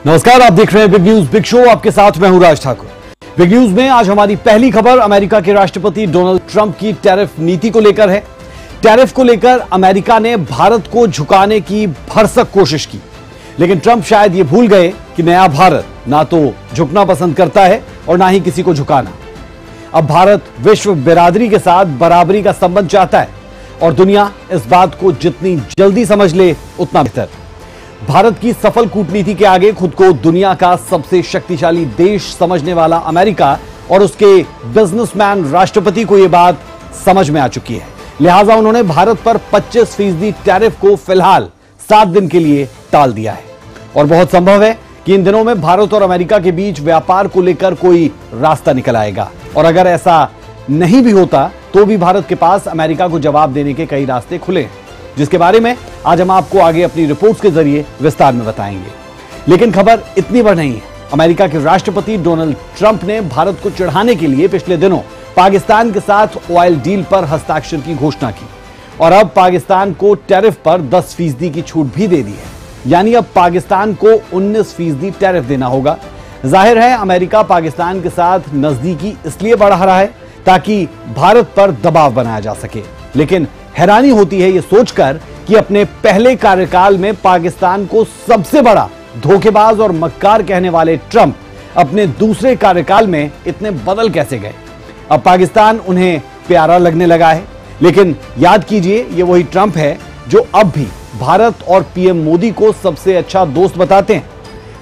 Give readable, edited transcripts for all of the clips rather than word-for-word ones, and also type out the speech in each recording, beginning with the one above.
नमस्कार, आप देख रहे हैं बिग न्यूज बिग शो। आपके साथ मैं हूं राज ठाकुर। बिग न्यूज में आज हमारी पहली खबर अमेरिका के राष्ट्रपति डोनाल्ड ट्रंप की टैरिफ नीति को लेकर है। टैरिफ को लेकर अमेरिका ने भारत को झुकाने की भरसक कोशिश की, लेकिन ट्रंप शायद ये भूल गए कि नया भारत ना तो झुकना पसंद करता है और ना ही किसी को झुकाना। अब भारत विश्व बिरादरी के साथ बराबरी का संबंध चाहता है और दुनिया इस बात को जितनी जल्दी समझ ले उतना बेहतर। भारत की सफल कूटनीति के आगे खुद को दुनिया का सबसे शक्तिशाली देश समझने वाला अमेरिका और उसके बिजनेसमैन राष्ट्रपति को यह बात समझ में आ चुकी है। लिहाजा उन्होंने भारत पर 25% टैरिफ को फिलहाल 7 दिन के लिए टाल दिया है और बहुत संभव है कि इन दिनों में भारत और अमेरिका के बीच व्यापार को लेकर कोई रास्ता निकल आएगा। और अगर ऐसा नहीं भी होता तो भी भारत के पास अमेरिका को जवाब देने के कई रास्ते खुले हैं, जिसके बारे में आज हम आपको आगे अपनी रिपोर्ट्स के जरिए विस्तार में बताएंगे। लेकिन खबर इतनी बड़ नहीं है। अमेरिका के राष्ट्रपति डोनाल्ड ट्रंप ने भारत को चिढ़ाने के लिए पिछले दिनों पाकिस्तान के साथ ऑयल डील पर हस्ताक्षर की घोषणा की और अब पाकिस्तान को टैरिफ पर 10% की छूट भी दे दी है। यानी अब पाकिस्तान को 19% टैरिफ देना होगा। जाहिर है अमेरिका पाकिस्तान के साथ नजदीकी इसलिए बढ़ा रहा है ताकि भारत पर दबाव बनाया जा सके। लेकिन हैरानी होती है यह सोचकर कि अपने पहले कार्यकाल में पाकिस्तान को सबसे बड़ा धोखेबाज और मक्कार कहने वाले ट्रंप अपने दूसरे कार्यकाल में इतने बदल कैसे गए। अब पाकिस्तान उन्हें प्यारा लगने लगा है, लेकिन याद कीजिए ये वही ट्रंप है जो अब भी भारत और पीएम मोदी को सबसे अच्छा दोस्त बताते हैं।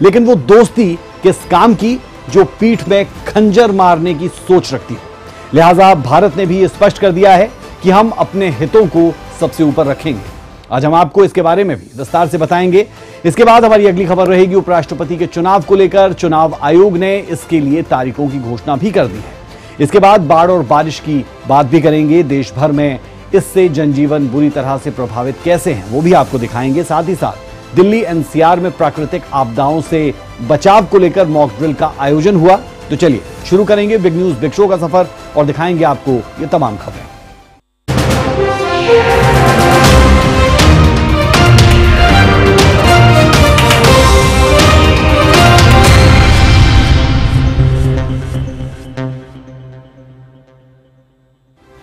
लेकिन वो दोस्ती किस काम की जो पीठ में खंजर मारने की सोच रखती है। लिहाजा भारत ने भी ये स्पष्ट कर दिया है कि हम अपने हितों को सबसे ऊपर रखेंगे। आज हम आपको इसके बारे में भी विस्तार से बताएंगे। इसके बाद हमारी अगली खबर रहेगी उपराष्ट्रपति के चुनाव को लेकर। चुनाव आयोग ने इसके लिए तारीखों की घोषणा भी कर दी है। इसके बाद बाढ़ और बारिश की बात भी करेंगे। देश भर में इससे जनजीवन बुरी तरह से प्रभावित कैसे हैं वो भी आपको दिखाएंगे। साथ ही साथ दिल्ली एनसीआर में प्राकृतिक आपदाओं से बचाव को लेकर मॉक ड्रिल का आयोजन हुआ। तो चलिए शुरू करेंगे बिग न्यूज बिग शो का सफर और दिखाएंगे आपको ये तमाम खबरें।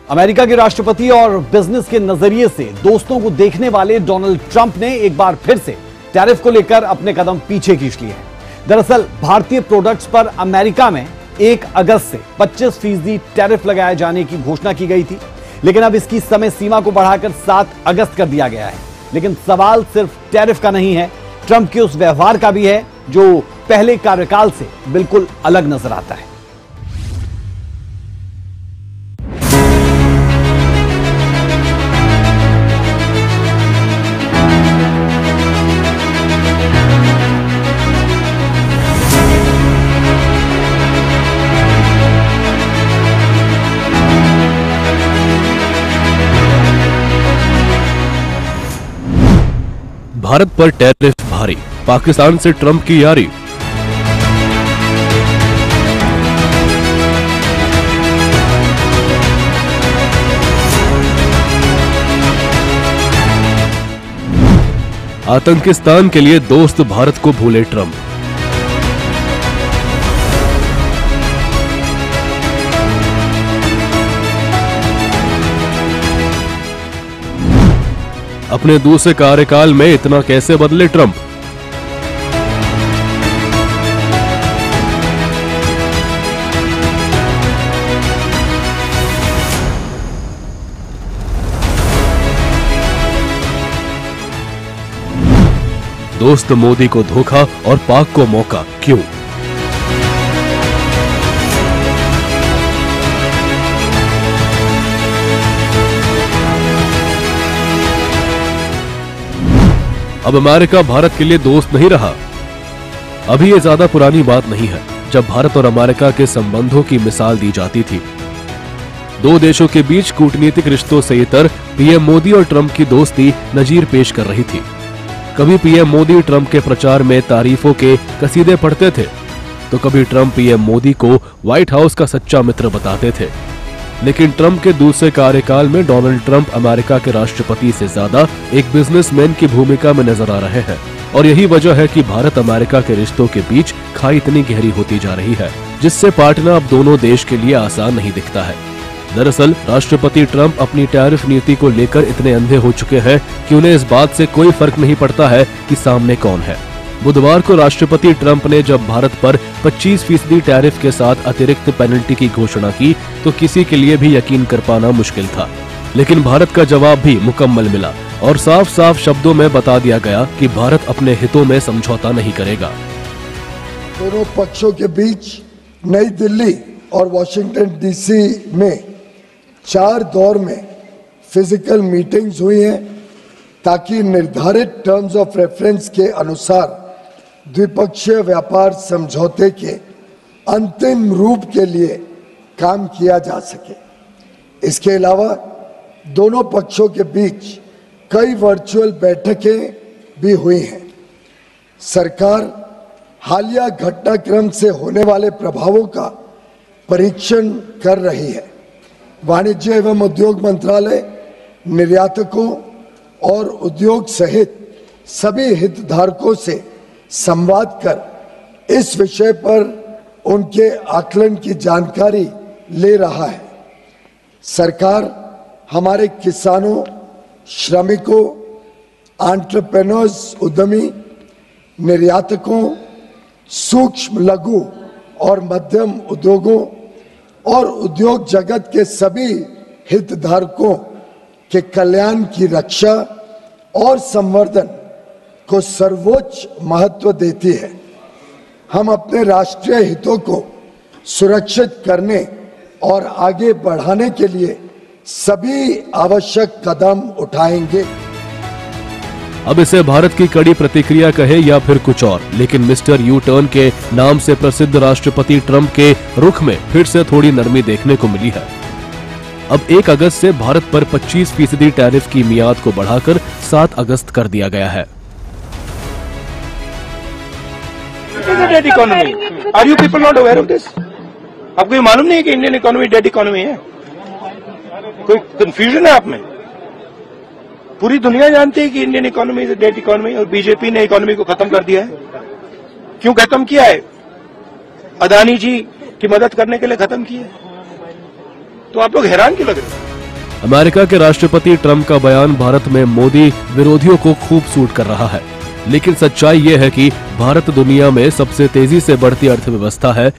अमेरिका के राष्ट्रपति और बिजनेस के नजरिए से दोस्तों को देखने वाले डोनाल्ड ट्रंप ने एक बार फिर से टैरिफ को लेकर अपने कदम पीछे खींच लिए हैं। दरअसल भारतीय प्रोडक्ट्स पर अमेरिका में 1 अगस्त से 25% टैरिफ लगाए जाने की घोषणा की गई थी, लेकिन अब इसकी समय सीमा को बढ़ाकर 7 अगस्त कर दिया गया है। लेकिन सवाल सिर्फ टैरिफ का नहीं है, ट्रंप के उस व्यवहार का भी है जो पहले कार्यकाल से बिल्कुल अलग नजर आता है। भारत पर टैरिफ भारी, पाकिस्तान से ट्रंप की यारी। आतंकिस्तान के लिए दोस्त भारत को भूले ट्रंप। अपने दूसरे कार्यकाल में इतना कैसे बदले ट्रंप। दोस्त मोदी को धोखा और पाक को मौका क्यों। अब अमेरिका भारत के लिए दोस्त नहीं रहा। अभी ये ज्यादा पुरानी बात नहीं है जब भारत और अमेरिका के संबंधों की मिसाल दी जाती थी। दो देशों के बीच कूटनीतिक रिश्तों से इतर पीएम मोदी और ट्रंप की दोस्ती नजीर पेश कर रही थी। कभी पीएम मोदी ट्रंप के प्रचार में तारीफों के कसीदे पढ़ते थे, तो कभी ट्रंप पीएम मोदी को व्हाइट हाउस का सच्चा मित्र बताते थे। लेकिन ट्रंप के दूसरे कार्यकाल में डोनाल्ड ट्रंप अमेरिका के राष्ट्रपति से ज्यादा एक बिजनेसमैन की भूमिका में नजर आ रहे हैं और यही वजह है कि भारत अमेरिका के रिश्तों के बीच खाई इतनी गहरी होती जा रही है, जिससे पाटना अब दोनों देश के लिए आसान नहीं दिखता है। दरअसल राष्ट्रपति ट्रंप अपनी टैरिफ नीति को लेकर इतने अंधे हो चुके हैं कि उन्हें इस बात से कोई फर्क नहीं पड़ता है कि सामने कौन है। बुधवार को राष्ट्रपति ट्रंप ने जब भारत पर 25% टैरिफ के साथ अतिरिक्त पेनल्टी की घोषणा की तो किसी के लिए भी यकीन कर पाना मुश्किल था, लेकिन भारत का जवाब भी मुकम्मल मिला और साफ साफ शब्दों में बता दिया गया कि भारत अपने हितों में समझौता नहीं करेगा। दोनों पक्षों के बीच नई दिल्ली और वॉशिंगटन डीसी में 4 दौर में फिजिकल मीटिंग्स हुई हैं ताकि निर्धारित टर्म्स ऑफ रेफरेंस के अनुसार द्विपक्षीय व्यापार समझौते के अंतिम रूप के लिए काम किया जा सके। इसके अलावा दोनों पक्षों के बीच कई वर्चुअल बैठकें भी हुई हैं। सरकार हालिया घटनाक्रम से होने वाले प्रभावों का परीक्षण कर रही है। वाणिज्य एवं उद्योग मंत्रालय निर्यातकों और उद्योग सहित सभी हितधारकों से संवाद कर इस विषय पर उनके आकलन की जानकारी ले रहा है। सरकार हमारे किसानों, श्रमिकों, एंटरप्रेन्योर्स, उद्यमी, निर्यातकों, सूक्ष्म, लघु और मध्यम उद्योगों और उद्योग जगत के सभी हितधारकों के कल्याण की रक्षा और संवर्धन को सर्वोच्च महत्व देती है। हम अपने राष्ट्रीय हितों को सुरक्षित करने और आगे बढ़ाने के लिए सभी आवश्यक कदम उठाएंगे। अब इसे भारत की कड़ी प्रतिक्रिया कहे या फिर कुछ और, लेकिन मिस्टर यू टर्न के नाम से प्रसिद्ध राष्ट्रपति ट्रंप के रुख में फिर से थोड़ी नरमी देखने को मिली है। अब 1 अगस्त से भारत पर 25% टैरिफ की मियाद को बढ़ाकर 7 अगस्त कर दिया गया है। Dead economy, are you people not aware of this? आपको ये मालूम नहीं है कि इंडियन इकोनॉमी डेड इकोनॉमी है? कोई कंफ्यूजन है आप में? पूरी दुनिया जानती है कि Indian economy is dead economy और बीजेपी ने इकोनॉमी को खत्म कर दिया है। क्यों खत्म किया है? अदानी जी की मदद करने के लिए खत्म किया है। तो आप लोग हैरान क्यों लग रहे हैं? अमेरिका के राष्ट्रपति ट्रंप का बयान भारत में मोदी विरोधियों को खूब सूट कर रहा है, लेकिन सच्चाई ये है कि भारत दुनिया में सबसे तेजी से बढ़ती अर्थव्यवस्था है।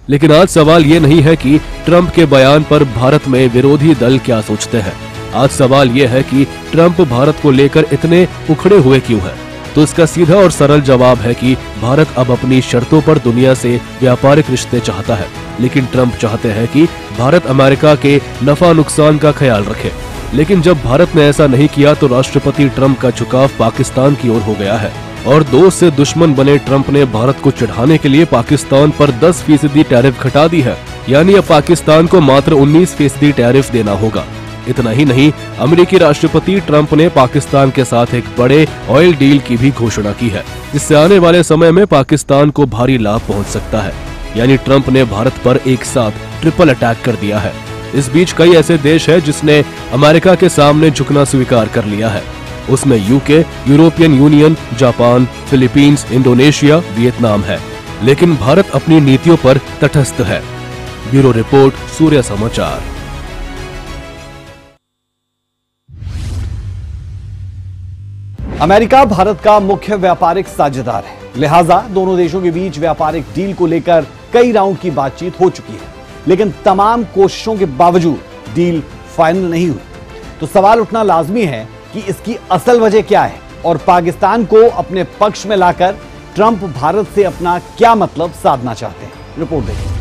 लेकिन आज सवाल ये नहीं है कि ट्रंप के बयान पर भारत में विरोधी दल क्या सोचते हैं। आज सवाल ये है कि ट्रंप भारत को लेकर इतने उखड़े हुए क्यों है। तो इसका सीधा और सरल जवाब है कि भारत अब अपनी शर्तों पर दुनिया से व्यापारिक रिश्ते चाहता है, लेकिन ट्रंप चाहते हैं कि भारत अमेरिका के नफा नुकसान का ख्याल रखे। लेकिन जब भारत ने ऐसा नहीं किया तो राष्ट्रपति ट्रंप का झुकाव पाकिस्तान की ओर हो गया है और दोस्त से दुश्मन बने ट्रंप ने भारत को चिढ़ाने के लिए पाकिस्तान पर 10% टैरिफ घटा दी है। यानी अब पाकिस्तान को मात्र 19% टैरिफ देना होगा। इतना ही नहीं, अमेरिकी राष्ट्रपति ट्रंप ने पाकिस्तान के साथ एक बड़े ऑयल डील की भी घोषणा की है, जिससे आने वाले समय में पाकिस्तान को भारी लाभ पहुंच सकता है। यानी ट्रंप ने भारत पर एक साथ ट्रिपल अटैक कर दिया है। इस बीच कई ऐसे देश हैं जिसने अमेरिका के सामने झुकना स्वीकार कर लिया है। उसमें UK, European union, Japan, Philippines, Indonesia, Vietnam है। लेकिन भारत अपनी नीतियों पर तटस्थ है। ब्यूरो रिपोर्ट, सूर्य समाचार। अमेरिका भारत का मुख्य व्यापारिक साझेदार है, लिहाजा दोनों देशों के बीच व्यापारिक डील को लेकर कई राउंड की बातचीत हो चुकी है, लेकिन तमाम कोशिशों के बावजूद डील फाइनल नहीं हुई। तो सवाल उठना लाजमी है कि इसकी असल वजह क्या है और पाकिस्तान को अपने पक्ष में लाकर ट्रंप भारत से अपना क्या मतलब साधना चाहते हैं। रिपोर्ट देखिए।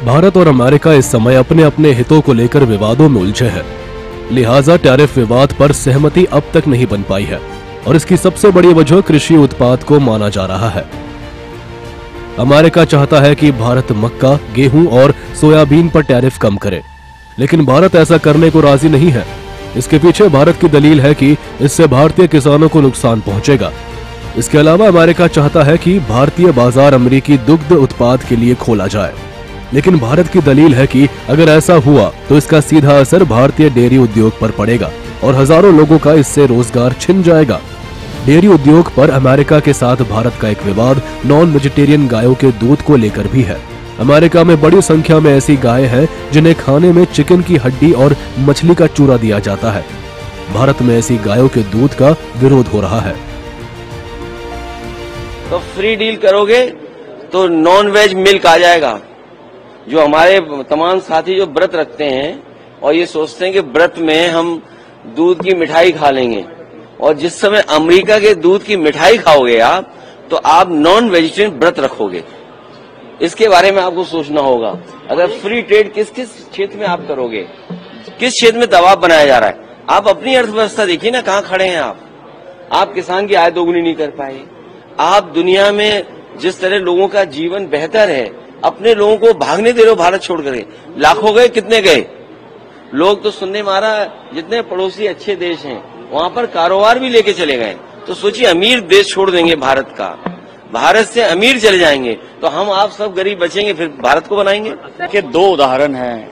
भारत और अमेरिका इस समय अपने अपने हितों को लेकर विवादों में उलझे हैं। लिहाजा टैरिफ विवाद पर सहमति अब तक नहीं बन पाई है और इसकी सबसे बड़ी वजह कृषि उत्पाद को माना जा रहा है। अमेरिका चाहता है कि भारत मक्का, गेहूं और सोयाबीन पर टैरिफ कम करे, लेकिन भारत ऐसा करने को राजी नहीं है। इसके पीछे भारत की दलील है कि इससे भारतीय किसानों को नुकसान पहुंचेगा। इसके अलावा अमेरिका चाहता है कि भारतीय बाजार अमेरिकी दुग्ध उत्पाद के लिए खोला जाए, लेकिन भारत की दलील है कि अगर ऐसा हुआ तो इसका सीधा असर भारतीय डेयरी उद्योग पर पड़ेगा और हजारों लोगों का इससे रोजगार छिन जाएगा। डेयरी उद्योग पर अमेरिका के साथ भारत का एक विवाद नॉन वेजिटेरियन गायों के दूध को लेकर भी है। अमेरिका में बड़ी संख्या में ऐसी गायें हैं जिन्हें खाने में चिकन की हड्डी और मछली का चूरा दिया जाता है। भारत में ऐसी गायों के दूध का विरोध हो रहा है। तो फ्री डील करोगे तो नॉन वेज मिल्क आ जाएगा। जो हमारे तमाम साथी जो व्रत रखते हैं और ये सोचते हैं कि व्रत में हम दूध की मिठाई खा लेंगे, और जिस समय अमेरिका के दूध की मिठाई खाओगे आप, तो आप नॉन वेजिटेरियन व्रत रखोगे। इसके बारे में आपको सोचना होगा। अगर फ्री ट्रेड किस किस क्षेत्र में आप करोगे, किस क्षेत्र में दबाव बनाया जा रहा है। आप अपनी अर्थव्यवस्था देखिए ना, कहाँ खड़े हैं आप किसान की आय दोगुनी नहीं कर पाए। आप दुनिया में जिस तरह लोगों का जीवन बेहतर है, अपने लोगों को भागने दे रहे हो भारत छोड़ करके। लाखों गए, कितने गए लोग तो सुनने में आ रहा है, जितने पड़ोसी अच्छे देश हैं वहां पर कारोबार भी लेके चले गए। तो सोचिए, अमीर देश छोड़ देंगे भारत का, भारत से अमीर चले जाएंगे, तो हम आप सब गरीब बचेंगे, फिर भारत को बनाएंगे। के दो उदाहरण हैं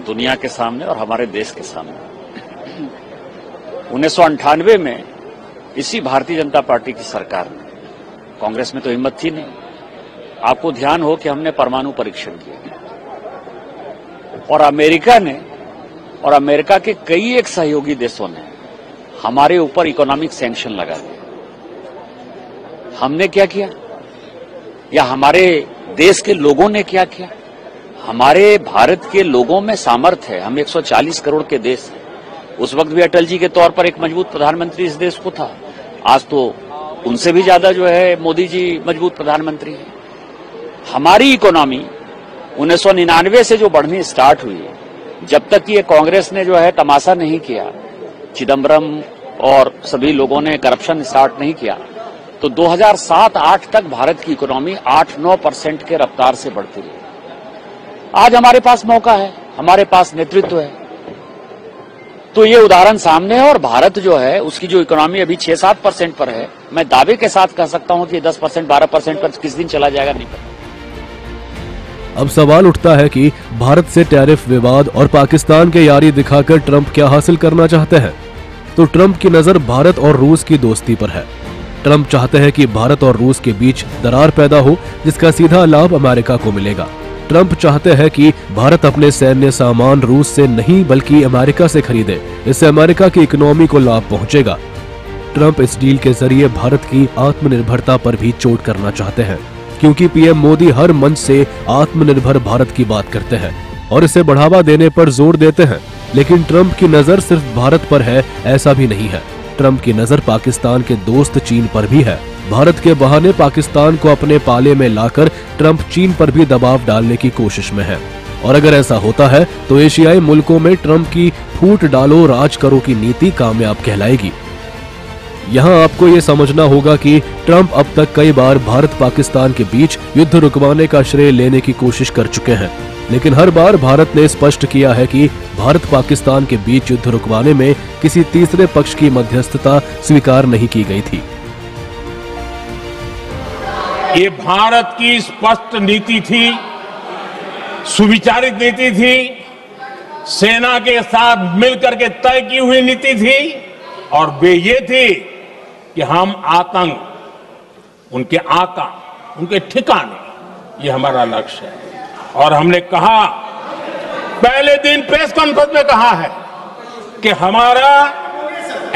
दुनिया के सामने और हमारे देश के सामने। 1998 में इसी भारतीय जनता पार्टी की सरकार ने, कांग्रेस में तो हिम्मत थी नहीं, आपको ध्यान हो कि हमने परमाणु परीक्षण किया, और अमेरिका ने और अमेरिका के कई एक सहयोगी देशों ने हमारे ऊपर इकोनॉमिक सैंक्शन लगा दिए। हमने क्या किया, या हमारे देश के लोगों ने क्या किया? हमारे भारत के लोगों में सामर्थ्य है। हम 140 करोड़ के देश हैं। उस वक्त भी अटल जी के तौर पर एक मजबूत प्रधानमंत्री इस देश को था। आज तो उनसे भी ज्यादा जो है मोदी जी मजबूत प्रधानमंत्री हैं। हमारी इकोनॉमी 1999 से जो बढ़नी स्टार्ट हुई, जब तक ये कांग्रेस ने जो है तमाशा नहीं किया, चिदम्बरम और सभी लोगों ने करप्शन स्टार्ट नहीं किया, तो 2007-8 तक भारत की इकोनॉमी 8-9% के रफ्तार से बढ़ती रही। आज हमारे पास मौका है, हमारे पास नेतृत्व है, तो ये उदाहरण सामने है। और भारत जो है उसकी जो इकोनॉमी अभी 6-7% पर है, मैं दावे के साथ कह सकता हूं कि 10% 12% पर किस दिन चला जाएगा नहीं पता। अब सवाल उठता है कि भारत से टैरिफ विवाद और पाकिस्तान के यारी दिखाकर ट्रंप क्या हासिल करना चाहते हैं। तो ट्रंप की नजर भारत और रूस की दोस्ती पर है। ट्रंप चाहते हैं कि भारत और रूस के बीच दरार पैदा हो, जिसका सीधा लाभ अमेरिका को मिलेगा। ट्रंप चाहते हैं कि भारत अपने सैन्य सामान रूस से नहीं बल्कि अमेरिका से खरीदे। इससे अमेरिका की इकोनॉमी को लाभ पहुंचेगा। ट्रंप इस डील के जरिए भारत की आत्मनिर्भरता पर भी चोट करना चाहते हैं, क्योंकि पीएम मोदी हर मंच से आत्मनिर्भर भारत की बात करते हैं और इसे बढ़ावा देने पर जोर देते हैं। लेकिन ट्रंप की नजर सिर्फ भारत पर है, ऐसा भी नहीं है। ट्रंप की नजर पाकिस्तान के दोस्त चीन पर भी है। भारत के बहाने पाकिस्तान को अपने पाले में लाकर ट्रंप चीन पर भी दबाव डालने की कोशिश में है। और अगर ऐसा होता है तो एशियाई मुल्कों में ट्रंप की फूट डालो राज करो की नीति कामयाब कहलाएगी। यहाँ आपको ये समझना होगा कि ट्रंप अब तक कई बार भारत पाकिस्तान के बीच युद्ध रुकवाने का श्रेय लेने की कोशिश कर चुके हैं, लेकिन हर बार भारत ने स्पष्ट किया है कि भारत पाकिस्तान के बीच युद्ध रुकवाने में किसी तीसरे पक्ष की मध्यस्थता स्वीकार नहीं की गई थी। ये भारत की स्पष्ट नीति थी, सुविचारित नीति थी, सेना के साथ मिलकर के तय की हुई नीति थी, और वे ये थी कि हम आतंक, उनके आका, उनके ठिकाने, ये हमारा लक्ष्य है। और हमने कहा, पहले दिन प्रेस कॉन्फ्रेंस में कहा है कि हमारा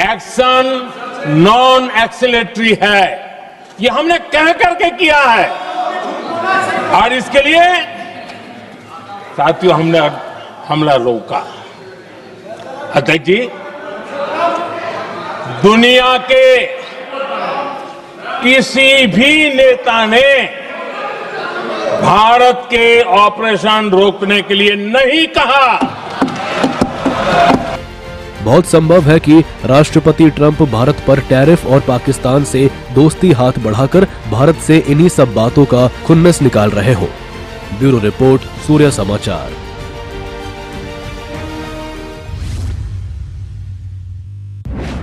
एक्शन नॉन एक्सीलेटरी है। ये हमने कह करके किया है, और इसके लिए साथियों हमने हमला रोका। अध्यक्ष जी, दुनिया के किसी भी नेता ने भारत के ऑपरेशन रोकने के लिए नहीं कहा। बहुत संभव है कि राष्ट्रपति ट्रंप भारत पर टैरिफ और पाकिस्तान से दोस्ती हाथ बढ़ाकर भारत से इन्हीं सब बातों का खुन्नस निकाल रहे हो। ब्यूरो रिपोर्ट, सूर्य समाचार।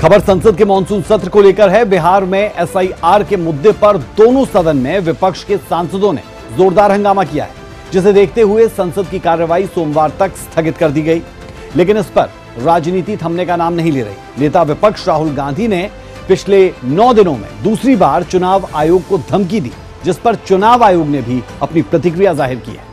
खबर संसद के मानसून सत्र को लेकर है। बिहार में एसआईआर के मुद्दे पर दोनों सदन में विपक्ष के सांसदों ने जोरदार हंगामा किया है, जिसे देखते हुए संसद की कार्यवाही सोमवार तक स्थगित कर दी गई। लेकिन इस पर राजनीति थमने का नाम नहीं ले रही। नेता विपक्ष राहुल गांधी ने पिछले 9 दिनों में दूसरी बार चुनाव आयोग को धमकी दी, जिस पर चुनाव आयोग ने भी अपनी प्रतिक्रिया जाहिर की है।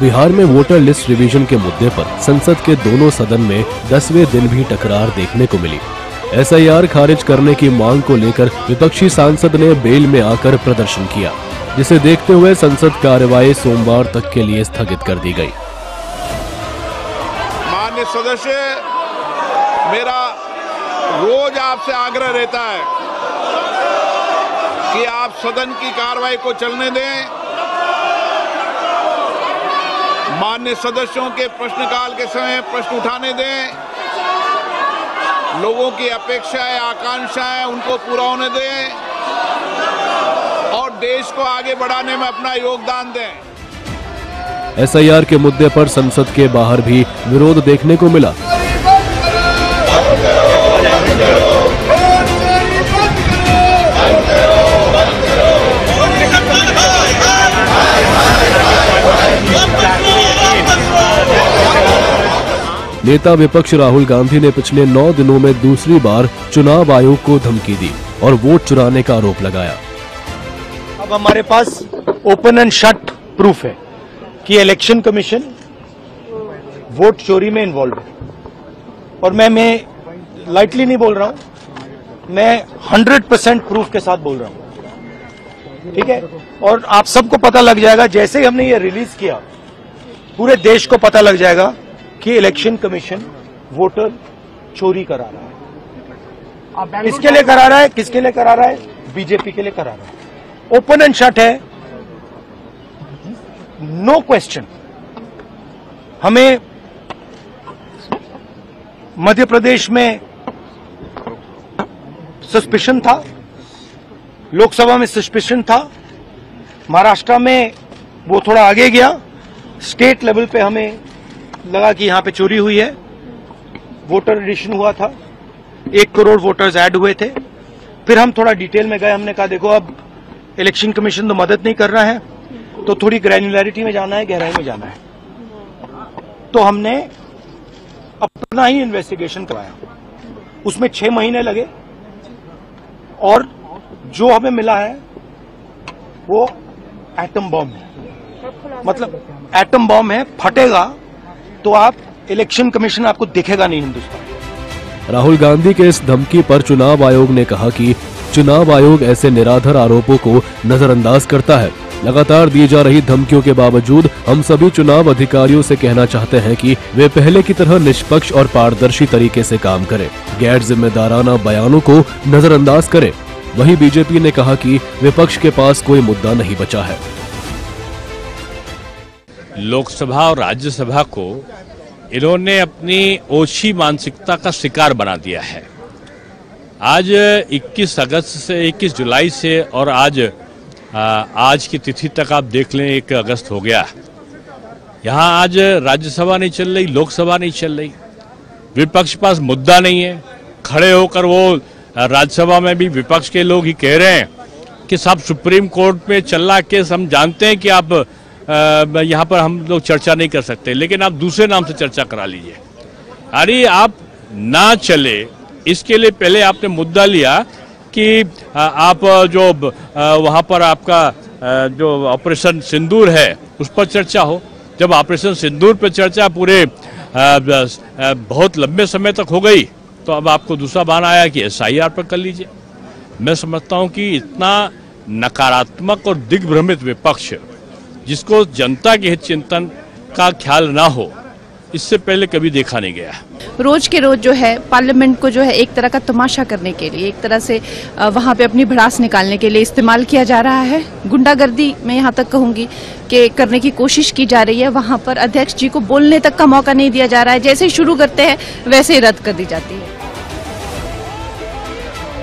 बिहार में वोटर लिस्ट रिवीजन के मुद्दे पर संसद के दोनों सदन में 10वें दिन भी टकरार देखने को मिली। एसआईआर खारिज करने की मांग को लेकर विपक्षी सांसद ने बेल में आकर प्रदर्शन किया, जिसे देखते हुए संसद कार्यवाही सोमवार तक के लिए स्थगित कर दी गई। माननीय सदस्य, मेरा रोज आपसे आग्रह रहता है कि आप सदन की कार्रवाई को चलने दें। माननीय सदस्यों के प्रश्नकाल के समय प्रश्न उठाने दें। लोगों की अपेक्षाएं, आकांक्षाएं उनको पूरा होने दें और देश को आगे बढ़ाने में अपना योगदान दें। एसआईआर के मुद्दे पर संसद के बाहर भी विरोध देखने को मिला। नेता विपक्ष राहुल गांधी ने पिछले 9 दिनों में दूसरी बार चुनाव आयोग को धमकी दी और वोट चुराने का आरोप लगाया। अब हमारे पास ओपन एंड शट प्रूफ है कि इलेक्शन कमीशन वोट चोरी में इन्वॉल्व है। और मैं लाइटली नहीं बोल रहा हूं, मैं 100% प्रूफ के साथ बोल रहा हूं। ठीक है, और आप सबको पता लग जाएगा जैसे ही हमने ये रिलीज किया, पूरे देश को पता लग जाएगा कि इलेक्शन कमीशन वोटर चोरी करा रहा है। किसके लिए करा रहा है? किसके लिए करा रहा है? बीजेपी के लिए करा रहा है। ओपन एंड शट है, नो क्वेश्चन। हमें मध्य प्रदेश में सस्पिशन था, लोकसभा में सस्पिशन था, महाराष्ट्र में वो थोड़ा आगे गया, स्टेट लेवल पे हमें लगा कि यहां पे चोरी हुई है। वोटर एडिशन हुआ था, 1 करोड़ वोटर्स ऐड हुए थे। फिर हम थोड़ा डिटेल में गए, हमने कहा देखो अब इलेक्शन कमीशन तो मदद नहीं कर रहा है, तो थोड़ी ग्रैन्युलैरिटी में जाना है, गहराई में जाना है। तो हमने अपना ही इन्वेस्टिगेशन करवाया, उसमें 6 महीने लगे और जो हमें मिला है वो एटम बॉम्ब है। मतलब एटम बॉम्ब है, फटेगा तो आप इलेक्शन कमीशन आपको दिखेगा नहीं हिंदुस्तान। राहुल गांधी के इस धमकी पर चुनाव आयोग ने कहा कि चुनाव आयोग ऐसे निराधार आरोपों को नजरअंदाज करता है। लगातार दी जा रही धमकियों के बावजूद हम सभी चुनाव अधिकारियों से कहना चाहते हैं कि वे पहले की तरह निष्पक्ष और पारदर्शी तरीके से काम करें, गैर जिम्मेदाराना बयानों को नजरअंदाज करें। वहीं बीजेपी ने कहा कि विपक्ष के पास कोई मुद्दा नहीं बचा है। लोकसभा और राज्यसभा को इन्होंने अपनी ओछी मानसिकता का शिकार बना दिया है। आज 21 अगस्त से 21 जुलाई से और आज की तिथि तक आप देख लें 1 अगस्त हो गया। यहाँ आज राज्यसभा नहीं चल रही, लोकसभा नहीं चल रही, विपक्ष के पास मुद्दा नहीं है। खड़े होकर वो राज्यसभा में भी विपक्ष के लोग ही कह रहे हैं कि साहब सुप्रीम कोर्ट में चल रहा केस, हम जानते हैं कि आप यहाँ पर हम लोग चर्चा नहीं कर सकते, लेकिन आप दूसरे नाम से चर्चा करा लीजिए। अरे आप ना चले इसके लिए पहले आपने मुद्दा लिया कि आप जो वहाँ पर आपका जो ऑपरेशन सिंदूर है उस पर चर्चा हो। जब ऑपरेशन सिंदूर पर चर्चा पूरे बहुत लंबे समय तक हो गई, तो अब आपको दूसरा बहाना आया कि एसआईआर पर कर लीजिए। मैं समझता हूं कि इतना नकारात्मक और दिग्भ्रमित विपक्ष, जिसको जनता के हित चिंतन का ख्याल ना हो, इससे पहले कभी देखा नहीं गया। रोज के रोज जो है पार्लियामेंट को जो है एक तरह का तमाशा करने के लिए, एक तरह से वहां पे अपनी भड़ास निकालने के लिए इस्तेमाल किया जा रहा है। गुंडागर्दी मैं यहाँ तक कहूंगी कि करने की कोशिश की जा रही है। वहां पर अध्यक्ष जी को बोलने तक का मौका नहीं दिया जा रहा है। जैसे ही शुरू करते हैं वैसे ही रद्द कर दी जाती है।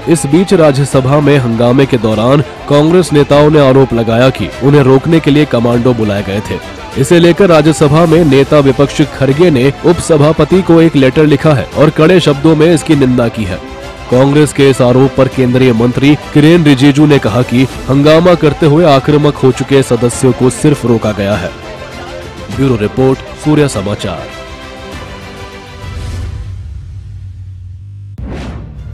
इस बीच राज्यसभा में हंगामे के दौरान कांग्रेस नेताओं ने आरोप लगाया कि उन्हें रोकने के लिए कमांडो बुलाए गए थे। इसे लेकर राज्यसभा में नेता विपक्ष खड़गे ने उपसभापति को एक लेटर लिखा है और कड़े शब्दों में इसकी निंदा की है। कांग्रेस के इस आरोप पर केंद्रीय मंत्री किरेन रिजिजू ने कहा कि हंगामा करते हुए आक्रामक हो चुके सदस्यों को सिर्फ रोका गया है। ब्यूरो रिपोर्ट, सूर्य समाचार।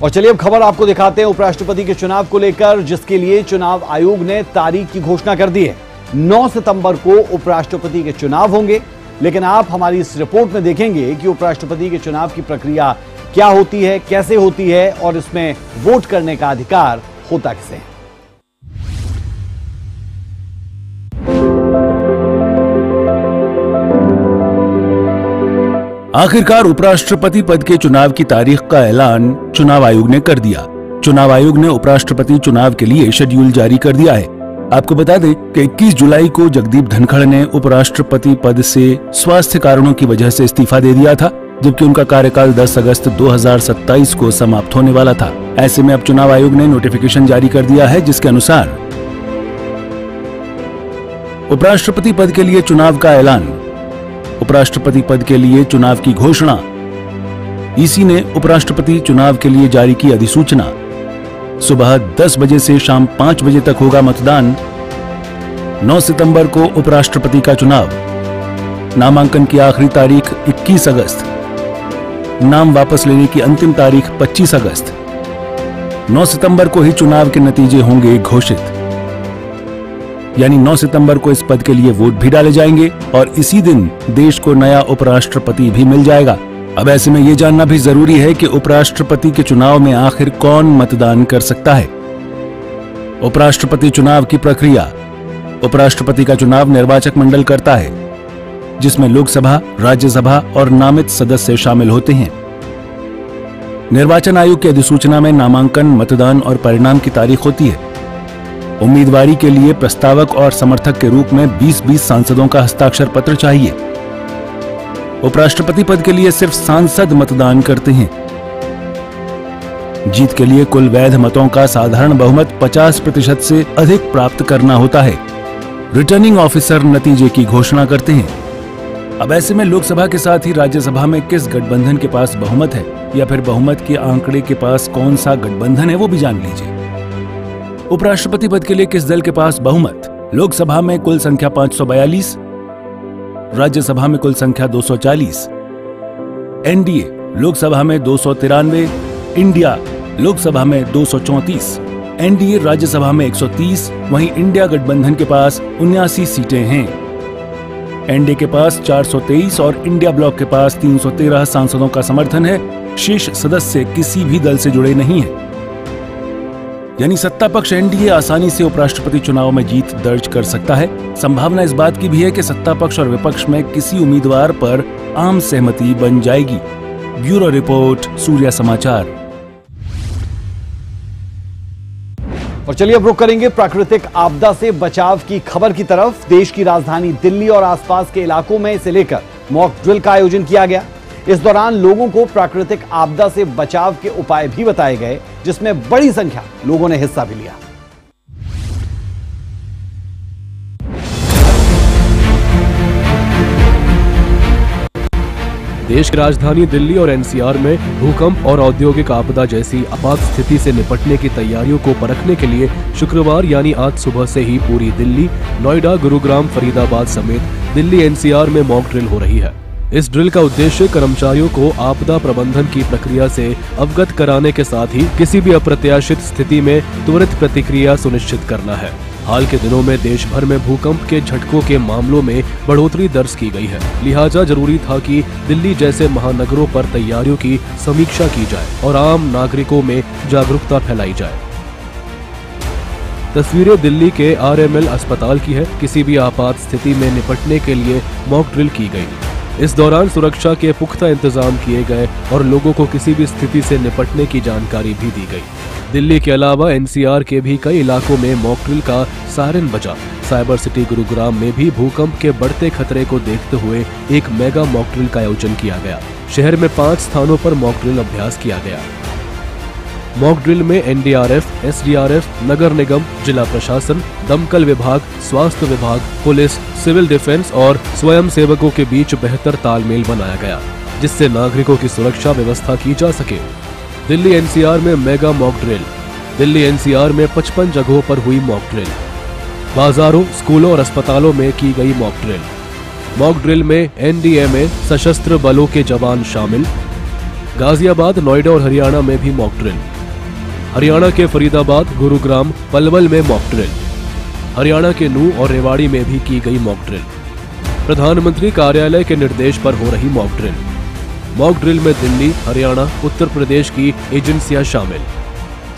और चलिए अब खबर आपको दिखाते हैं उपराष्ट्रपति के चुनाव को लेकर, जिसके लिए चुनाव आयोग ने तारीख की घोषणा कर दी है। 9 सितंबर को उपराष्ट्रपति के चुनाव होंगे, लेकिन आप हमारी इस रिपोर्ट में देखेंगे कि उपराष्ट्रपति के चुनाव की प्रक्रिया क्या होती है, कैसे होती है और इसमें वोट करने का अधिकार होता किसे है। आखिरकार उपराष्ट्रपति पद के चुनाव की तारीख का ऐलान चुनाव आयोग ने कर दिया। चुनाव आयोग ने उपराष्ट्रपति चुनाव के लिए शेड्यूल जारी कर दिया है। आपको बता दें कि 21 जुलाई को जगदीप धनखड़ ने उपराष्ट्रपति पद से स्वास्थ्य कारणों की वजह से इस्तीफा दे दिया था, जबकि उनका कार्यकाल 10 अगस्त 2027 को समाप्त होने वाला था। ऐसे में अब चुनाव आयोग ने नोटिफिकेशन जारी कर दिया है, जिसके अनुसार उपराष्ट्रपति पद के लिए चुनाव का ऐलान, उपराष्ट्रपति पद के लिए चुनाव की घोषणा, ईसी ने उपराष्ट्रपति चुनाव के लिए जारी की अधिसूचना, सुबह 10 बजे से शाम 5 बजे तक होगा मतदान, 9 सितंबर को उपराष्ट्रपति का चुनाव, नामांकन की आखिरी तारीख 21 अगस्त, नाम वापस लेने की अंतिम तारीख 25 अगस्त, 9 सितंबर को ही चुनाव के नतीजे होंगे घोषित। यानी 9 सितंबर को इस पद के लिए वोट भी डाले जाएंगे और इसी दिन देश को नया उपराष्ट्रपति भी मिल जाएगा। अब ऐसे में ये जानना भी जरूरी है कि उपराष्ट्रपति के चुनाव में आखिर कौन मतदान कर सकता है। उपराष्ट्रपति चुनाव की प्रक्रिया, उपराष्ट्रपति का चुनाव निर्वाचक मंडल करता है, जिसमें लोकसभा, राज्यसभा और नामित सदस्य शामिल होते हैं। निर्वाचन आयोग की अधिसूचना में नामांकन, मतदान और परिणाम की तारीख होती है। उम्मीदवारी के लिए प्रस्तावक और समर्थक के रूप में 20-20 सांसदों का हस्ताक्षर पत्र चाहिए। उपराष्ट्रपति पद के लिए सिर्फ सांसद मतदान करते हैं। जीत के लिए कुल वैध मतों का साधारण बहुमत 50% से अधिक प्राप्त करना होता है। रिटर्निंग ऑफिसर नतीजे की घोषणा करते हैं। अब ऐसे में लोकसभा के साथ ही राज्यसभा में किस गठबंधन के पास बहुमत है या फिर बहुमत के आंकड़े के पास कौन सा गठबंधन है, वो भी जान लीजिए। उपराष्ट्रपति पद के लिए किस दल के पास बहुमत? लोकसभा में कुल संख्या 542, राज्यसभा में कुल संख्या 240, एनडीए लोकसभा में 293, इंडिया लोकसभा में 234, एनडीए राज्यसभा में 130, वहीं इंडिया गठबंधन के पास 79 सीटें हैं। एनडीए के पास 423 और इंडिया ब्लॉक के पास 313 सांसदों का समर्थन है। शेष सदस्य किसी भी दल से जुड़े नहीं हैं। यानी सत्ता पक्ष एनडीए आसानी से उपराष्ट्रपति चुनाव में जीत दर्ज कर सकता है। संभावना इस बात की भी है कि सत्ता पक्ष और विपक्ष में किसी उम्मीदवार पर आम सहमति बन जाएगी। ब्यूरो रिपोर्ट, सूर्य समाचार। और चलिए अब रुक करेंगे प्राकृतिक आपदा से बचाव की खबर की तरफ। देश की राजधानी दिल्ली और आसपास के इलाकों में इसे लेकर मॉक ड्रिल का आयोजन किया गया। इस दौरान लोगों को प्राकृतिक आपदा से बचाव के उपाय भी बताए गए, जिसमें बड़ी संख्या लोगों ने हिस्सा भी लिया। देश की राजधानी दिल्ली और एनसीआर में भूकंप और औद्योगिक आपदा जैसी आपात स्थिति से निपटने की तैयारियों को परखने के लिए शुक्रवार यानी आज सुबह से ही पूरी दिल्ली, नोएडा, गुरुग्राम, फरीदाबाद समेत दिल्ली एनसीआर में मॉक ड्रिल हो रही है। इस ड्रिल का उद्देश्य कर्मचारियों को आपदा प्रबंधन की प्रक्रिया से अवगत कराने के साथ ही किसी भी अप्रत्याशित स्थिति में त्वरित प्रतिक्रिया सुनिश्चित करना है। हाल के दिनों में देश भर में भूकंप के झटकों के मामलों में बढ़ोतरी दर्ज की गई है, लिहाजा जरूरी था कि दिल्ली जैसे महानगरों पर तैयारियों की समीक्षा की जाए और आम नागरिकों में जागरूकता फैलाई जाए। तस्वीरें दिल्ली के RML अस्पताल की है। किसी भी आपात स्थिति में निपटने के लिए मॉक ड्रिल की गई। इस दौरान सुरक्षा के पुख्ता इंतजाम किए गए और लोगों को किसी भी स्थिति से निपटने की जानकारी भी दी गई। दिल्ली के अलावा NCR के भी कई इलाकों में मॉक ड्रिल का सायरन बजा। साइबर सिटी गुरुग्राम में भी भूकंप के बढ़ते खतरे को देखते हुए एक मेगा मॉक ड्रिल का आयोजन किया गया। शहर में 5 स्थानों पर मॉक ड्रिल अभ्यास किया गया। मॉक ड्रिल में NDRF, SDRF, नगर निगम, जिला प्रशासन, दमकल विभाग, स्वास्थ्य विभाग, पुलिस, सिविल डिफेंस और स्वयं सेवकों के बीच बेहतर तालमेल बनाया गया, जिससे नागरिकों की सुरक्षा व्यवस्था की जा सके। दिल्ली NCR में mega mock drill. Delhi NCR में 55 जगहों पर हुई मॉक ड्रिल। बाजारों, स्कूलों और अस्पतालों में की गई मॉक ड्रिल। मॉक ड्रिल में NDMA सशस्त्र बलों के जवान शामिल। गाजियाबाद, नोएडा और हरियाणा में भी मॉक ड्रिल। हरियाणा के फरीदाबाद, गुरुग्राम, पलवल में मॉक ड्रिल। हरियाणा के नूंह और रेवाड़ी में भी की गई मॉक ड्रिल। प्रधानमंत्री कार्यालय के निर्देश पर हो रही मॉक ड्रिल। मॉक ड्रिल में दिल्ली, हरियाणा, उत्तर प्रदेश की एजेंसियां शामिल।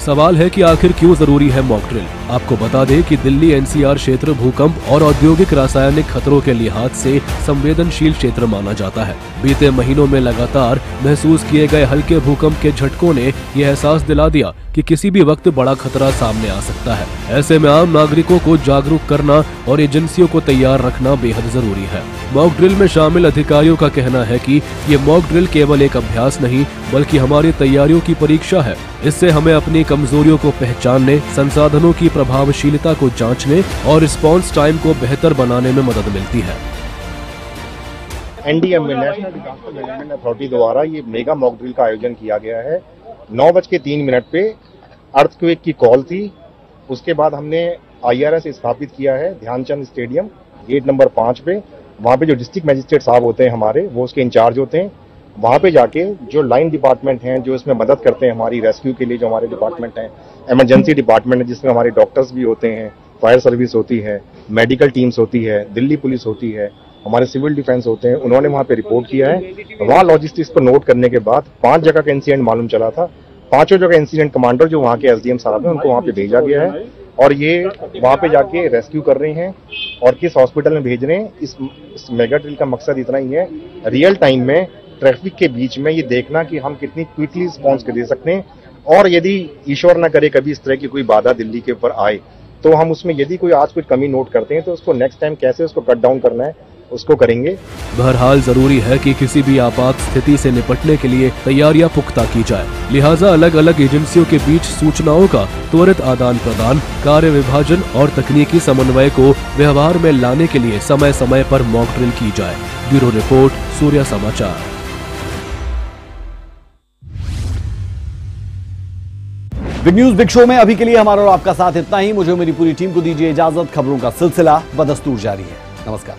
सवाल है कि आखिर क्यों जरूरी है मॉक ड्रिल? आपको बता दें कि दिल्ली NCR क्षेत्र भूकंप और औद्योगिक रासायनिक खतरों के लिहाज से संवेदनशील क्षेत्र माना जाता है। बीते महीनों में लगातार महसूस किए गए हल्के भूकंप के झटकों ने यह एहसास दिला दिया कि किसी भी वक्त बड़ा खतरा सामने आ सकता है। ऐसे में आम नागरिकों को जागरूक करना और एजेंसियों को तैयार रखना बेहद जरूरी है। मॉक ड्रिल में शामिल अधिकारियों का कहना है कि ये मॉक ड्रिल केवल एक अभ्यास नहीं, बल्कि हमारी तैयारियों की परीक्षा है। इससे हमें अपनी कमजोरियों को पहचानने, संसाधनों की प्रभावशीलता को जांचने और रिस्पॉन्स टाइम को बेहतर बनाने में मदद मिलती है। NDMA national disaster management authority द्वारा ये मेगा मॉक ड्रिल का आयोजन किया गया है। 9:03 पे अर्थक्वेक की कॉल थी। उसके बाद हमने IRS स्थापित किया है ध्यानचंद स्टेडियम गेट नंबर 5 पे। वहाँ पे जो डिस्ट्रिक्ट मजिस्ट्रेट साहब होते हैं हमारे, वो उसके इंचार्ज होते हैं। वहाँ पे जाके जो लाइन डिपार्टमेंट हैं जो इसमें मदद करते हैं हमारी रेस्क्यू के लिए, जो हमारे डिपार्टमेंट हैं, इमरजेंसी डिपार्टमेंट है जिसमें हमारे डॉक्टर्स भी होते हैं, फायर सर्विस होती है, मेडिकल टीम्स होती है, दिल्ली पुलिस होती है, हमारे सिविल डिफेंस होते हैं, उन्होंने वहाँ पे रिपोर्ट किया है। वहाँ लॉजिस्टिक्स को नोट करने के बाद 5 जगह का इंसिडेंट मालूम चला था। 5 जगह इंसिडेंट कमांडर जो वहाँ के SDM साहब हैं उनको वहाँ पे भेजा गया है और ये वहाँ पे जाके रेस्क्यू कर रहे हैं और किस हॉस्पिटल में भेज रहे हैं। इस मेगा ड्रिल का मकसद इतना ही है, रियल टाइम में ट्रैफिक के बीच में ये देखना कि हम कितनी क्विकली रिस्पॉन्स दे सकते हैं, और यदि ईश्वर न करे कभी इस तरह की कोई बाधा दिल्ली के ऊपर आए तो हम उसमें यदि कोई आज कुछ कमी नोट करते हैं तो उसको नेक्स्ट टाइम कैसे उसको कट डाउन करना है उसको करेंगे। बहरहाल जरूरी है कि किसी भी आपात स्थिति से निपटने के लिए तैयारियां पुख्ता की जाए। लिहाजा अलग अलग एजेंसियों के बीच सूचनाओं का त्वरित आदान प्रदान, कार्य विभाजन और तकनीकी समन्वय को व्यवहार में लाने के लिए समय समय पर मॉक ड्रिल की जाए। ब्यूरो रिपोर्ट, सूर्या समाचार। बिग न्यूज बिग शो में अभी के लिए हमारा और आपका साथ इतना ही। मुझे मेरी पूरी टीम को दीजिए इजाजत। खबरों का सिलसिला बदस्तूर जारी है। नमस्कार।